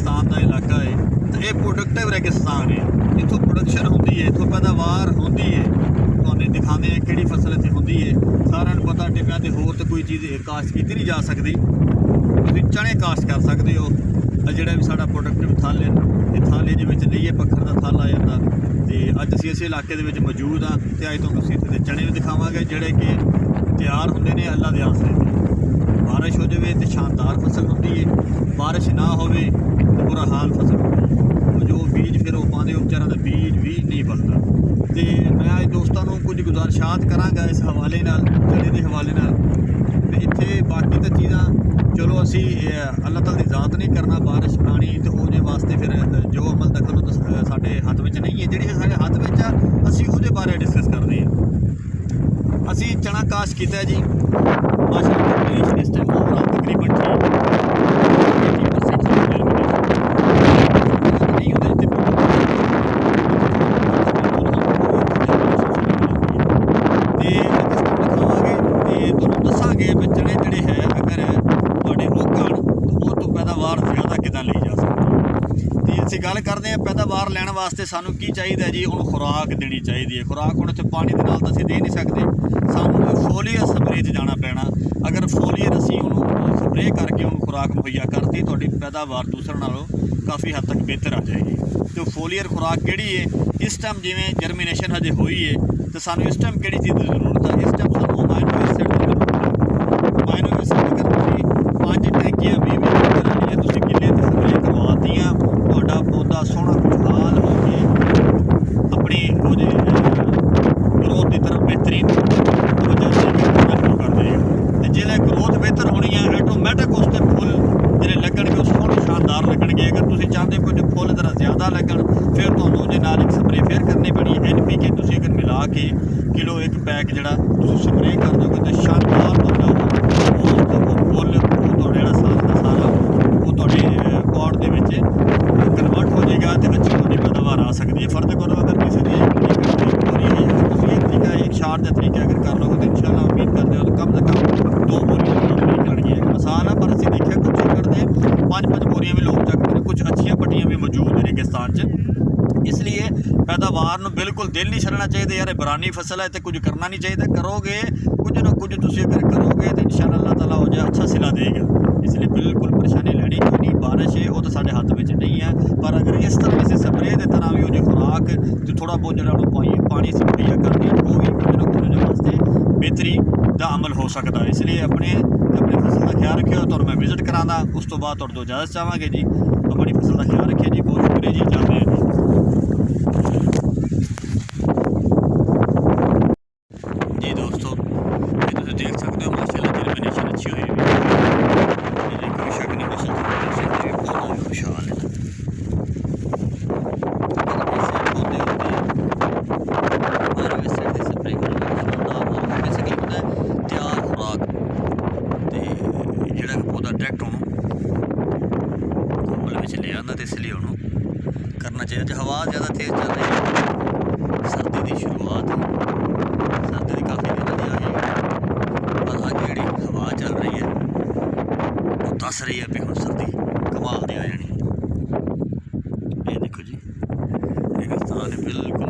रेगिस्तान का इलाका है तो ये प्रोडक्टिव रेगिस्तान है। इतों प्रोडक्शन होती है, इतों पैदावार होती है। तुहानूं दिखाने किहड़ी फसल इत्थे होंदी है। सारिਆਂ ਨੂੰ पता टिब्बियां ते होर तो कोई चीज़ काश्त की नहीं जा सकती। तुसीं चने काश्त कर सकते हो। ਜਿਹੜਾ भी साडा प्रोडक्टिव थल है, ये थल ਇਹਦੇ ਵਿੱਚ ਲਈਏ पत्थर का थल आ ਜਾਂਦਾ। ਤੇ ਅੱਜ ਅਸੀਂ ਇਸੇ ਇਲਾਕੇ ਦੇ ਵਿੱਚ ਮੌਜੂਦ ਹਾਂ ਤੇ ਅੱਜ ਤੁਹਾਨੂੰ ਅਸੀਂ ਇੱਥੇ ਚਣੇ ਵੀ ਦਿਖਾਵਾਂਗੇ ਜਿਹੜੇ ਕਿ ਤਿਆਰ ਹੁੰਦੇ ਨੇ ਅੱਲਾ ਦੇ ਆਸਰੇ ਤੇ। ਬਾਰਿਸ਼ ਹੋ ਜਾਵੇ ਤੇ ਸ਼ਾਨਦਾਰ ਫਸਲ ਹੁੰਦੀ ਹੈ, ਬਾਰਿਸ਼ ਨਾ ਹੋਵੇ ਤੇ ਬੁਰਾ ਹਾਲ ਫਸਲ ਹੁੰਦੀ ਹੈ। ਜੋ ਬੀਜ ਫਿਰ ਉਹ ਪਾਉਂਦੇ ਉਹ ਵਿਚਾਰਾਂ ਦਾ ਬੀਜ ਵੀ ਨਹੀਂ ਬਣਦਾ। ਤੇ ਮੈਂ ਅੱਜ ਦੋਸਤਾਂ ਨੂੰ ਕੁਝ ਗੁਜ਼ਾਰਿਸ਼ਾਤ ਕਰਾਂਗਾ ਇਸ ਹਵਾਲੇ ਨਾਲ, ਚਣੇ ਦੇ ਹਵਾਲੇ ਨਾਲ। ਤੇ ਇੱਥੇ ਬਾਕੀ ਤਾਂ ਚੀਜ਼ਾਂ चलो असी अल्लाह ताला की ज़ात नहीं करना, बारिश आनी तो वो वास्ते फिर जो अमल दखल तो साढ़े हथ में नहीं है, जी साढ़े हथ में आ असी वो बारे डिस्कस करते हैं। असी चना काश किया जी माशाअल्लाह इस टाइम ओवरऑल तकरीबन गल करते हैं पैदावार लैण वास्ते सानू की चाहिए जी, उन्होंने खुराक देनी चाहिए। खुराक हम इतने पानी के नाल असीं दे नहीं सकते, सानू फोलियर स्प्रे जाना पैना। अगर फोलियर असीं उन्होंने स्प्रे करके उन्होंने खुराक मुहैया करती तो पैदावार दूसरे नालों काफ़ी हद तक बेहतर आ जाएगी। तो फोलियर खुराक किहड़ी है इस टाइम जिमें जर्मीनेशन हजे हुई है तो सानू इस टाइम किहड़ी चीज़ की जरूरत है। इस टाइम सानू अमाइनो एसिड की जरूरत है। अमाइनो एसिड अगर तुसीं 5 टैंकियां 20 तुसीं किले ते स्प्रे करवातियां, तुहाडा पौधा सोहना खुशहाल हो के अपनी ग्रोथ की तरफ बेहतरीन शुरू कर देगा। तो जिसले ग्रोथ बेहतर होनी है ऑटोमैटिक उसके फुल जो लगन सोहने शानदार लगनगे। अगर तुम चाहते हो कि फुल जरा ज़्यादा लगन फिर तुहानूं उहदे नाल एक स्प्रे फिर करनी पैनी। NPK तुसीं अगर मिला के किलो एक पैक जिहड़ा तुसीं स्प्रे कर दोगे तो शानदार तुहाडा फुल तुहाडा साल का सारा वो तुहाडे पॉट दे विच कन्वर्ट हो जाएगा तो अच्छी होनी पैदावार आ सकती है। फर्द करो अगर किसी की एक तरीका एक शार का तरीका अगर कर लोगे तो इंशाल्लाह उम्मीद करते हो तो कम से कम 2 बोरियां निकलणगियां। आसान है पर असीं देखिया कुछ करते 5-5 बोरियां भी लोग चकते, कुछ अच्छियां पट्टियां भी मौजूद हैं रेगिस्तान च। इसलिए पैदावार में बिल्कुल दिल नहीं छड़ना चाहिए। यार बरानी फसल है तो कुछ करना नहीं चाहिए। करोगे कुछ ना कुछ तुसीं अगर करोगे तो इंशाल्लाह अल्लाह ताला हो जाए अच्छा सिला देगा। इसलिए बिल्कुल परेशानी लैनी कोई नहीं। बारिश है वो तो साढ़े हाथ में नहीं है, पर अगर इस तरह किसी स्प्रे की तरह भी वो खुराक तो थोड़ा बहुत जो पानी से मुहैया कर दिया वो भी कुछ ना कुछ वास्ते बेहतरी का अमल हो सकता है। इसलिए अपनी फसल का ख्याल रखियो। तो मैं विजिट कराना उस तो बाद तो इजाज़त चाहवांगे जी। अपनी फसल का ख्याल रखिए जी। बहुत शुक्रिया जी। जाते हैं जी दोस्तों, ये तुम देख सकते हो माशाल्लाह जर्मिनेशन अच्छी हुई है। कोई शक नहीं माशाल्लाह बहुत खुशहाल है। तैयार खुराक जो पौधा डायरैक्ट कंबल में ले आता तो इसलिए उन्होंने करना चाहिए। हवा ज़्यादा तेज़ चल रही है, सर्दी की शुरुआत है, सर्दी की काफ़ी दिनों की आ गई है, पर अज जी हवा चल रही है वो दस रही है भी हम सर्दी कमाल दी आ जानी। ये देखो जी रेगिस्तान बिल्कुल